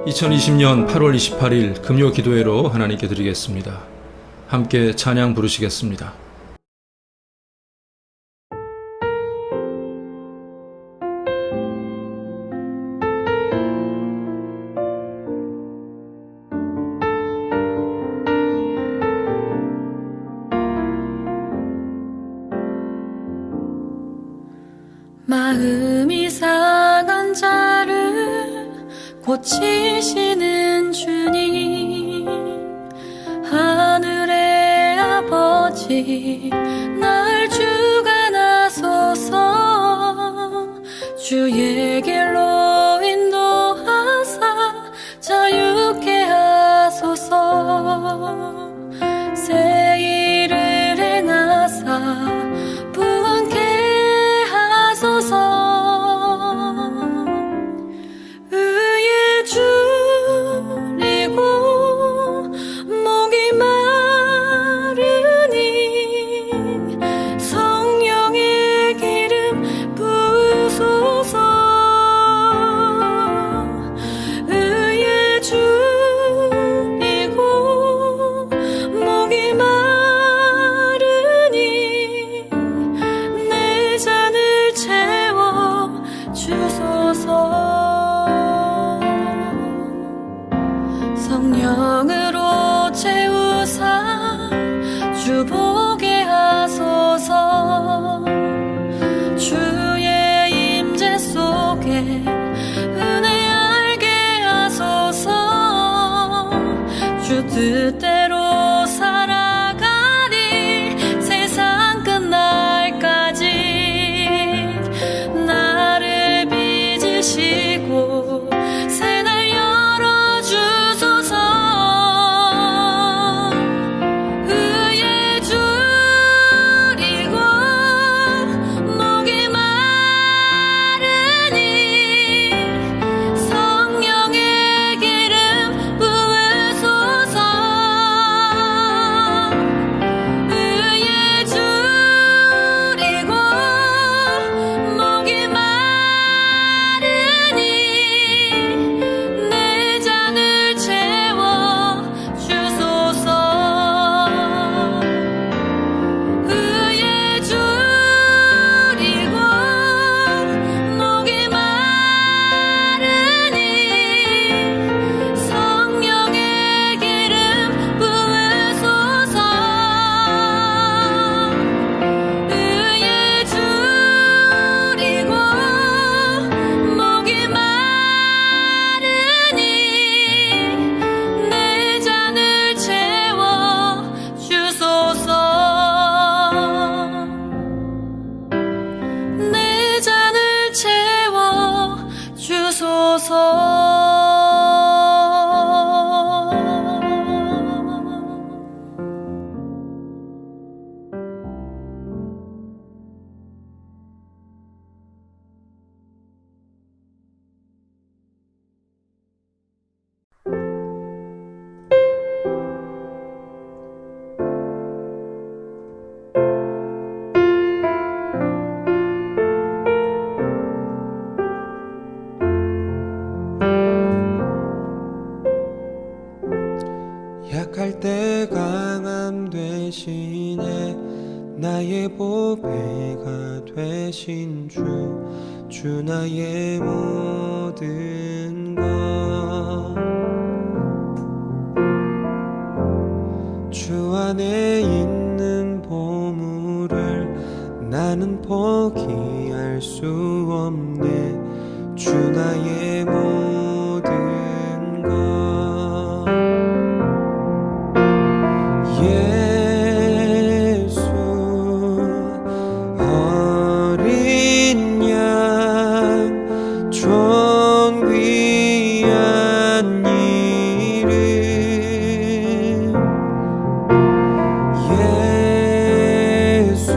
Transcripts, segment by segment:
2020년 8월 28일 금요 기도회로 하나님께 드리겠습니다. 함께 찬양 부르시겠습니다. 마음이 상한 자를 고치시는 주님, 하늘의 아버지 날 주관하소서. 주의 길로 인도하사 자유케 하소서. 새 일을 행하사 부흥케 하소서. 의에 줄이고 목이 마르니 성령의 기름 부으소서. 의에 줄이고 목이 마르니 내 잔을 채워 주소서. 성령으로 채우사 주 보게 하소서. 주의 임재 속에 은혜 알게 하소서. 주 뜻대로 살아가리 세상 끝날까지. 나를 빚으시고 새날 열어주소서. 의에 줄이고 목이 마르니 성령의 기름 부으소서. 의에 줄이고 목이 마르니 내 잔을 채워 주소서. 의에 줄이고 목이 마르니 성령의 기름 부으소서. 의에 줄이고 목이 마르니 내 잔을 채워 주소서. 내 잔을 채워 주소서. 약할 때 강함 되시네. 나의 보배가 되신 주 나의 모든 것. 주 안에 있는 보물을 나는 포기할 수 없네. 주 나의 모든 것. 예수 어린 양 존귀한 이름. 예수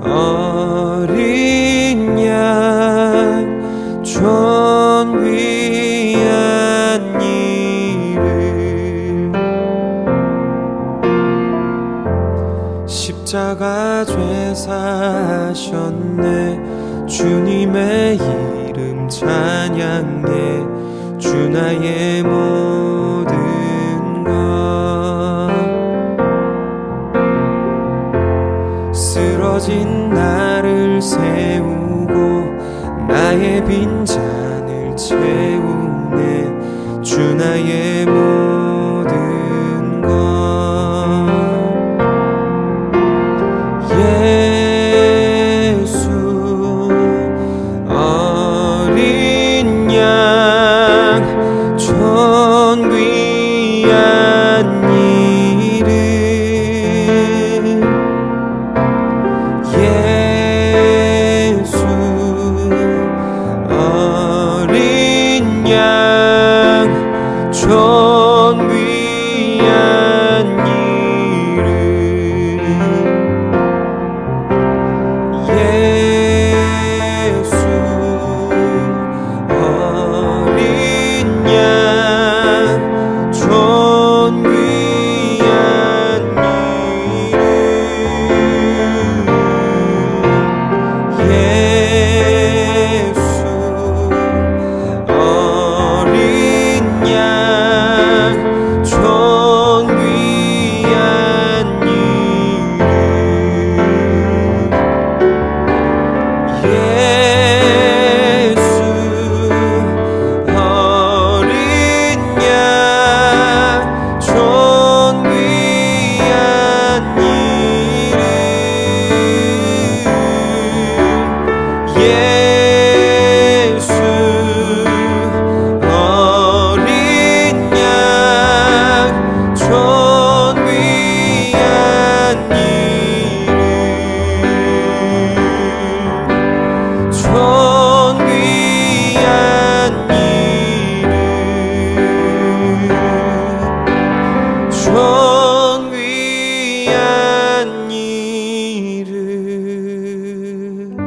어린 양 존귀한 이름. 십자가 죄 사셨네. 주님의 이름 찬양해. 주 나의 모든 것 쓰러진 나를 세우고 나의 빈잔을 채우네 주 나의 모든 것 예수 어린 양 전 귀한 이름 예수 어린 양 전 귀한 이름 예수 어린 양 전 귀한 이름 예수 어린 양 전 귀한 이름 예수 어린 양 전 귀한 이름 예수 어린 양 전 귀한 이름 전 귀한 이름 전 귀한 이름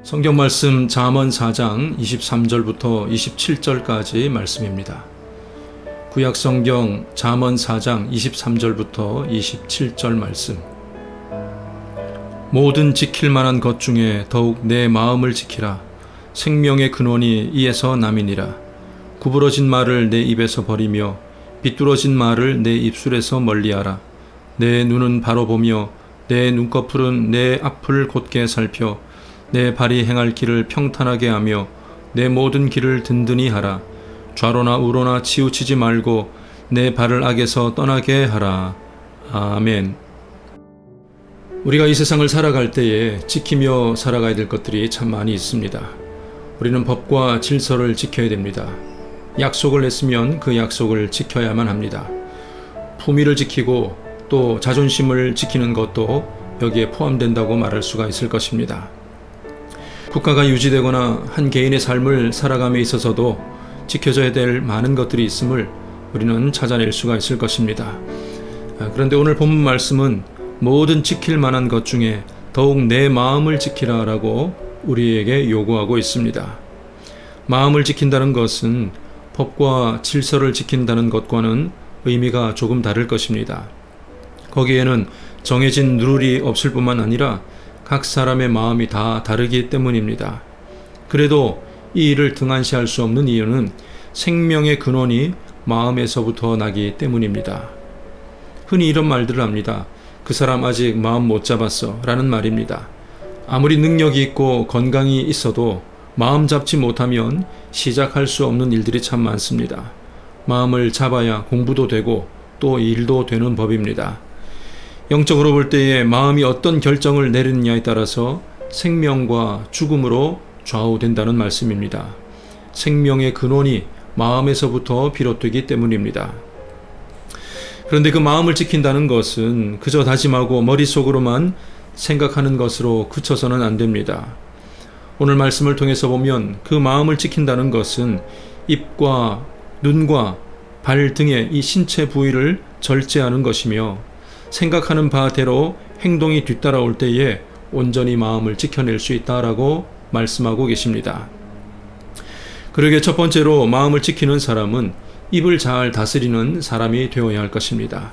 성경 말씀 잠언 4장 23절부터 27절까지 말씀입니다. 구약 성경 잠언 4장 23절부터 27절 말씀. 모든 지킬 만한 것 중에 더욱 내 마음을 지키라. 생명의 근원이 이에서 남이니라. 구부러진 말을 내 입에서 버리며 비뚤어진 말을 내 입술에서 멀리하라. 내 눈은 바로 보며 내 눈꺼풀은 내 앞을 곧게 살펴 내 발이 행할 길을 평탄하게 하며 내 모든 길을 든든히 하라. 좌로나 우로나 치우치지 말고 내 발을 악에서 떠나게 하라. 아멘. 우리가 이 세상을 살아갈 때에 지키며 살아가야 될 것들이 참 많이 있습니다. 우리는 법과 질서를 지켜야 됩니다. 약속을 했으면 그 약속을 지켜야만 합니다. 품위를 지키고 또 자존심을 지키는 것도 여기에 포함된다고 말할 수가 있을 것입니다. 국가가 유지되거나 한 개인의 삶을 살아감에 있어서도 지켜져야 될 많은 것들이 있음을 우리는 찾아낼 수가 있을 것입니다. 그런데 오늘 본문 말씀은 모든 지킬 만한 것 중에 더욱 내 마음을 지키라 라고 우리에게 요구하고 있습니다. 마음을 지킨다는 것은 법과 질서를 지킨다는 것과는 의미가 조금 다를 것입니다. 거기에는 정해진 룰이 없을 뿐만 아니라 각 사람의 마음이 다 다르기 때문입니다. 그래도 이 일을 등한시할 수 없는 이유는 생명의 근원이 마음에서부터 나기 때문입니다. 흔히 이런 말들을 합니다. 그 사람 아직 마음 못 잡았어 라는 말입니다. 아무리 능력이 있고 건강이 있어도 마음 잡지 못하면 시작할 수 없는 일들이 참 많습니다. 마음을 잡아야 공부도 되고 또 일도 되는 법입니다. 영적으로 볼 때에 마음이 어떤 결정을 내리느냐에 따라서 생명과 죽음으로 좌우된다는 말씀입니다. 생명의 근원이 마음에서부터 비롯되기 때문입니다. 그런데 그 마음을 지킨다는 것은 그저 다짐하고 머릿속으로만 생각하는 것으로 그쳐서는 안 됩니다. 오늘 말씀을 통해서 보면 그 마음을 지킨다는 것은 입과 눈과 발 등의 이 신체 부위를 절제하는 것이며 생각하는 바대로 행동이 뒤따라올 때에 온전히 마음을 지켜낼 수 있다라고 말씀하고 계십니다. 그러게 첫 번째로 마음을 지키는 사람은 입을 잘 다스리는 사람이 되어야 할 것입니다.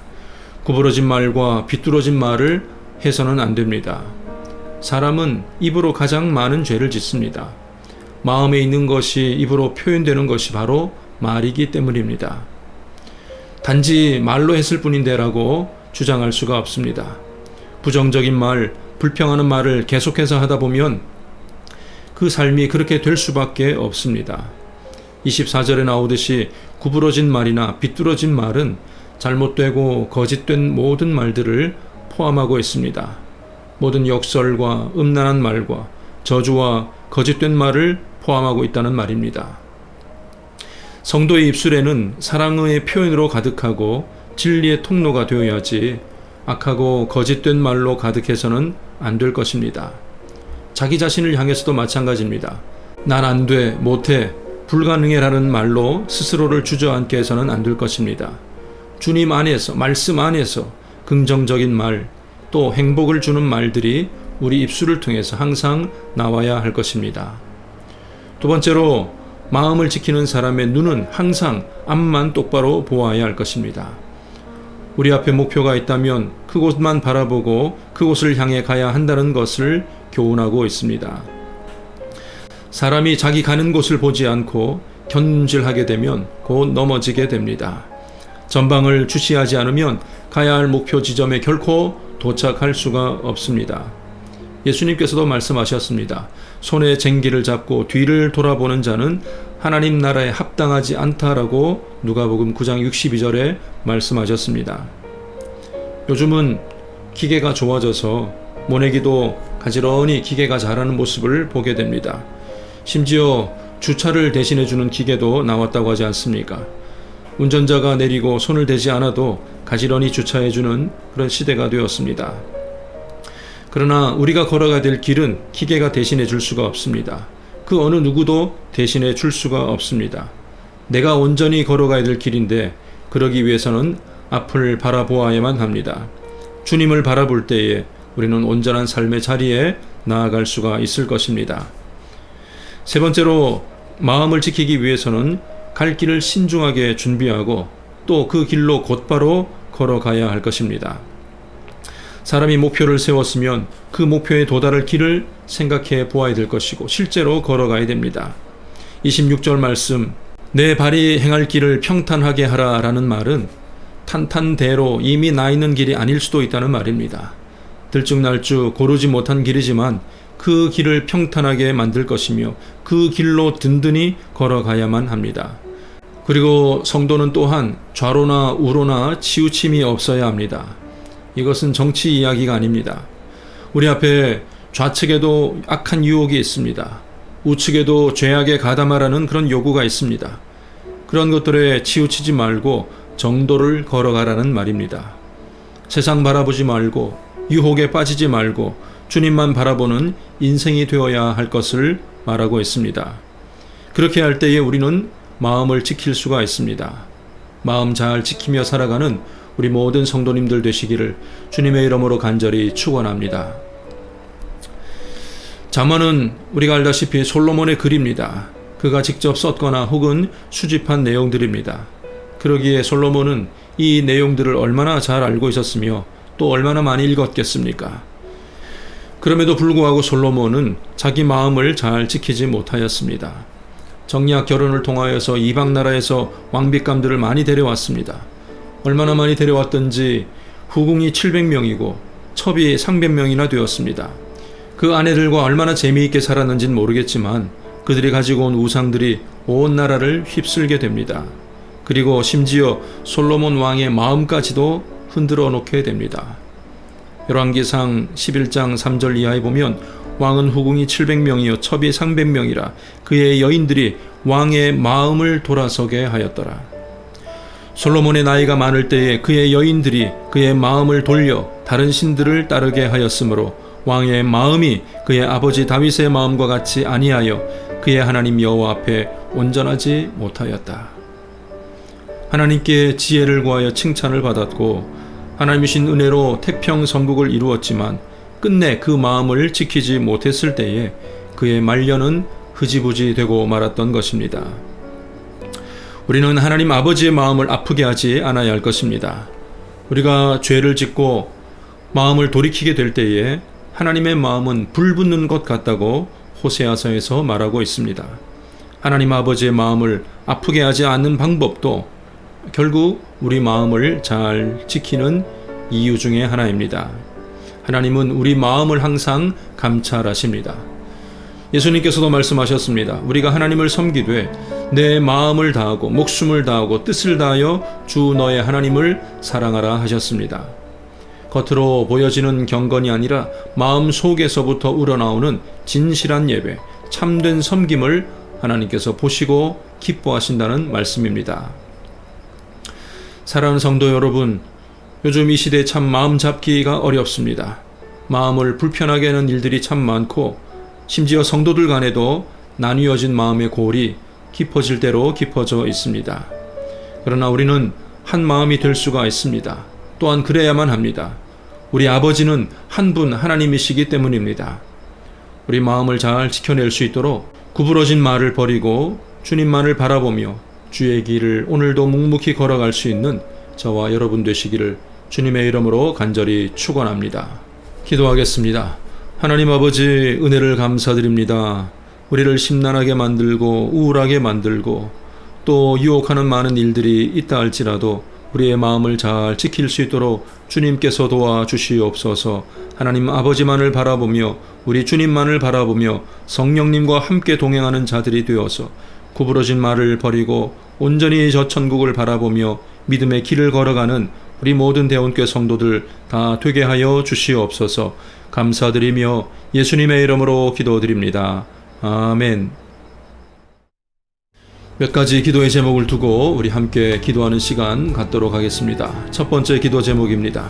구부러진 말과 비뚤어진 말을 해서는 안 됩니다. 사람은 입으로 가장 많은 죄를 짓습니다. 마음에 있는 것이 입으로 표현되는 것이 바로 말이기 때문입니다. 단지 말로 했을 뿐인데라고 주장할 수가 없습니다. 부정적인 말, 불평하는 말을 계속해서 하다 보면 그 삶이 그렇게 될 수밖에 없습니다. 24절에 나오듯이 구부러진 말이나 비뚤어진 말은 잘못되고 거짓된 모든 말들을 포함하고 있습니다. 모든 역설과 음란한 말과 저주와 거짓된 말을 포함하고 있다는 말입니다. 성도의 입술에는 사랑의 표현으로 가득하고 진리의 통로가 되어야지 악하고 거짓된 말로 가득해서는 안 될 것입니다. 자기 자신을 향해서도 마찬가지입니다. 난 안 돼, 못해, 불가능해라는 말로 스스로를 주저앉게 해서는 안 될 것입니다. 주님 안에서, 말씀 안에서 긍정적인 말, 또 행복을 주는 말들이 우리 입술을 통해서 항상 나와야 할 것입니다. 두 번째로 마음을 지키는 사람의 눈은 항상 앞만 똑바로 보아야 할 것입니다. 우리 앞에 목표가 있다면 그곳만 바라보고 그곳을 향해 가야 한다는 것을 교훈하고 있습니다. 사람이 자기 가는 곳을 보지 않고 견질하게 되면 곧 넘어지게 됩니다. 전방을 주시하지 않으면 가야 할 목표 지점에 결코 도착할 수가 없습니다. 예수님께서도 말씀하셨습니다. 손에 쟁기를 잡고 뒤를 돌아보는 자는 하나님 나라에 합당하지 않다라고 누가복음 9장 62절에 말씀하셨습니다. 요즘은 기계가 좋아져서 모내기도 가지런히 기계가 잘하는 모습을 보게 됩니다. 심지어 주차를 대신해주는 기계도 나왔다고 하지 않습니까? 운전자가 내리고 손을 대지 않아도 가지런히 주차해주는 그런 시대가 되었습니다. 그러나 우리가 걸어가야 될 길은 기계가 대신해 줄 수가 없습니다. 그 어느 누구도 대신해 줄 수가 없습니다. 내가 온전히 걸어가야 될 길인데 그러기 위해서는 앞을 바라보아야만 합니다. 주님을 바라볼 때에 우리는 온전한 삶의 자리에 나아갈 수가 있을 것입니다. 세 번째로 마음을 지키기 위해서는 갈 길을 신중하게 준비하고 또 그 길로 곧바로 걸어가야 할 것입니다. 사람이 목표를 세웠으면 그 목표에 도달할 길을 생각해 보아야 될 것이고 실제로 걸어가야 됩니다. 26절 말씀, 내 발이 행할 길을 평탄하게 하라 라는 말은 탄탄대로 이미 나 있는 길이 아닐 수도 있다는 말입니다. 들쭉날쭉 고르지 못한 길이지만 그 길을 평탄하게 만들 것이며 그 길로 든든히 걸어가야만 합니다. 그리고 성도는 또한 좌로나 우로나 치우침이 없어야 합니다. 이것은 정치 이야기가 아닙니다. 우리 앞에 좌측에도 악한 유혹이 있습니다. 우측에도 죄악에 가담하라는 그런 요구가 있습니다. 그런 것들에 치우치지 말고 정도를 걸어가라는 말입니다. 세상 바라보지 말고 유혹에 빠지지 말고 주님만 바라보는 인생이 되어야 할 것을 말하고 있습니다. 그렇게 할 때에 우리는 마음을 지킬 수가 있습니다. 마음 잘 지키며 살아가는 우리 모든 성도님들 되시기를 주님의 이름으로 간절히 축원합니다. 잠언은 우리가 알다시피 솔로몬의 글입니다. 그가 직접 썼거나 혹은 수집한 내용들입니다. 그러기에 솔로몬은 이 내용들을 얼마나 잘 알고 있었으며 또 얼마나 많이 읽었겠습니까? 그럼에도 불구하고 솔로몬은 자기 마음을 잘 지키지 못하였습니다. 정략 결혼을 통하여서 이방 나라에서 왕빗감들을 많이 데려왔습니다. 얼마나 많이 데려왔던지 후궁이 700명이고 첩이 300명이나 되었습니다. 그 아내들과 얼마나 재미있게 살았는지는 모르겠지만 그들이 가지고 온 우상들이 온 나라를 휩쓸게 됩니다. 그리고 심지어 솔로몬 왕의 마음까지도 흔들어 놓게 됩니다. 열왕기상 11장 3절 이하에 보면 왕은 후궁이 700명이요 첩이 300명이라 그의 여인들이 왕의 마음을 돌아서게 하였더라. 솔로몬의 나이가 많을 때에 그의 여인들이 그의 마음을 돌려 다른 신들을 따르게 하였으므로 왕의 마음이 그의 아버지 다윗의 마음과 같이 아니하여 그의 하나님 여호와 앞에 온전하지 못하였다. 하나님께 지혜를 구하여 칭찬을 받았고 하나님이신 은혜로 태평성국을 이루었지만 끝내 그 마음을 지키지 못했을 때에 그의 말년은 흐지부지 되고 말았던 것입니다. 우리는 하나님 아버지의 마음을 아프게 하지 않아야 할 것입니다. 우리가 죄를 짓고 마음을 돌이키게 될 때에 하나님의 마음은 불붙는 것 같다고 호세아서에서 말하고 있습니다. 하나님 아버지의 마음을 아프게 하지 않는 방법도 결국 우리 마음을 잘 지키는 이유 중에 하나입니다. 하나님은 우리 마음을 항상 감찰하십니다. 예수님께서도 말씀하셨습니다. 우리가 하나님을 섬기되 내 마음을 다하고 목숨을 다하고 뜻을 다하여 주 너의 하나님을 사랑하라 하셨습니다. 겉으로 보여지는 경건이 아니라 마음 속에서부터 우러나오는 진실한 예배, 참된 섬김을 하나님께서 보시고 기뻐하신다는 말씀입니다. 사랑하는 성도 여러분, 요즘 이 시대에 참 마음 잡기가 어렵습니다. 마음을 불편하게 하는 일들이 참 많고 심지어 성도들 간에도 나뉘어진 마음의 골이 깊어질 대로 깊어져 있습니다. 그러나 우리는 한 마음이 될 수가 있습니다. 또한 그래야만 합니다. 우리 아버지는 한 분 하나님이시기 때문입니다. 우리 마음을 잘 지켜낼 수 있도록 구부러진 말을 버리고 주님만을 바라보며 주의 길을 오늘도 묵묵히 걸어갈 수 있는 저와 여러분 되시기를 주님의 이름으로 간절히 축원합니다. 기도하겠습니다. 하나님 아버지, 은혜를 감사드립니다. 우리를 심란하게 만들고 우울하게 만들고 또 유혹하는 많은 일들이 있다 할지라도 우리의 마음을 잘 지킬 수 있도록 주님께서 도와주시옵소서. 하나님 아버지만을 바라보며 우리 주님만을 바라보며 성령님과 함께 동행하는 자들이 되어서 구부러진 말을 버리고 온전히 저 천국을 바라보며 믿음의 길을 걸어가는 우리 모든 대원교회 성도들 다 되게 하여 주시옵소서. 감사드리며 예수님의 이름으로 기도드립니다. 아멘. 몇 가지 기도의 제목을 두고 우리 함께 기도하는 시간 갖도록 하겠습니다. 첫 번째 기도 제목입니다.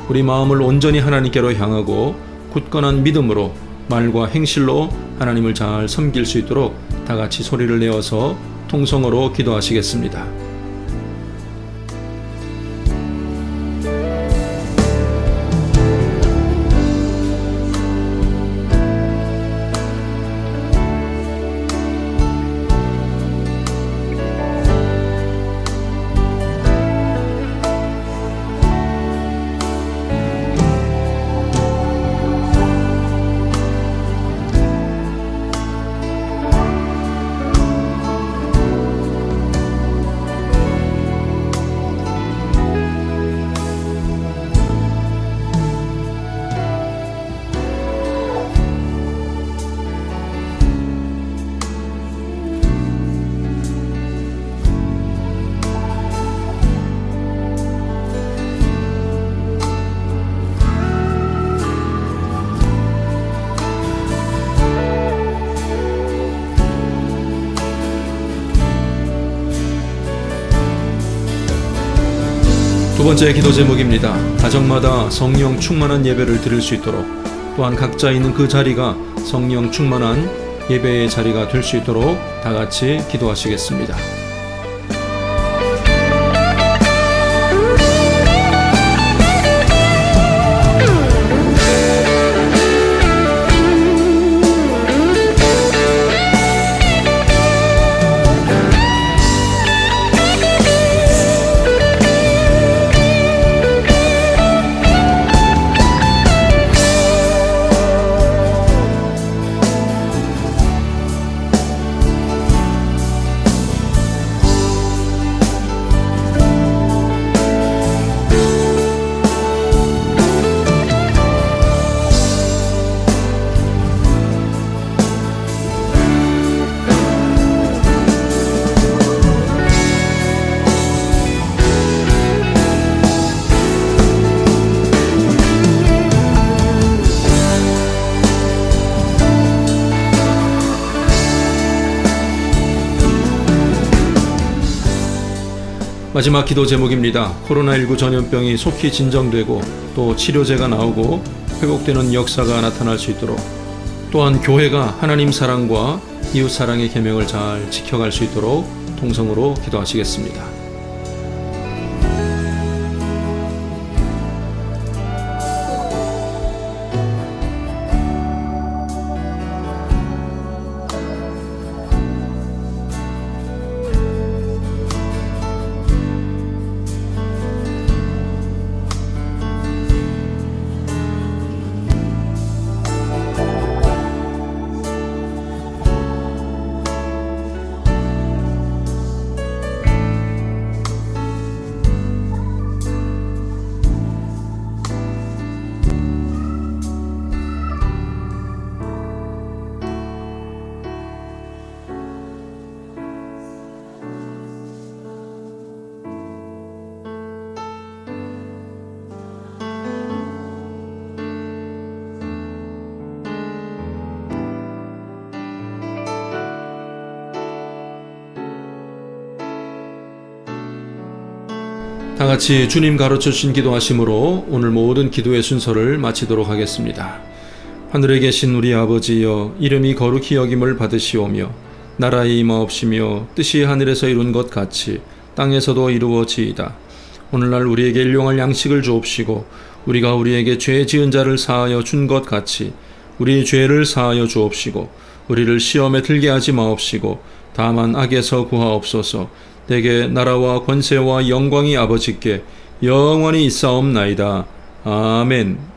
우리 마음을 온전히 하나님께로 향하고 굳건한 믿음으로 말과 행실로 하나님을 잘 섬길 수 있도록 다 같이 소리를 내어서 통성으로 기도하시겠습니다. 두 번째 기도 제목입니다. 가정마다 성령 충만한 예배를 드릴 수 있도록 또한 각자 있는 그 자리가 성령 충만한 예배의 자리가 될 수 있도록 다 같이 기도하시겠습니다. 마지막 기도 제목입니다. 코로나19 전염병이 속히 진정되고 또 치료제가 나오고 회복되는 역사가 나타날 수 있도록 또한 교회가 하나님 사랑과 이웃 사랑의 계명을 잘 지켜갈 수 있도록 통성으로 기도하시겠습니다. 같이 주님 가르쳐 주신 기도하심으로 오늘 모든 기도의 순서를 마치도록 하겠습니다. 하늘에 계신 우리 아버지여, 이름이 거룩히 여김을 받으시오며 나라의 임하옵시며 뜻이 하늘에서 이룬 것 같이 땅에서도 이루어지이다. 오늘날 우리에게 일용할 양식을 주옵시고 우리가 우리에게 죄 지은 자를 사하여 준 것 같이 우리의 죄를 사하여 주옵시고 우리를 시험에 들게 하지 마옵시고 다만 악에서 구하옵소서. 내게 나라와 권세와 영광이 아버지께 영원히 있사옵나이다. 아멘.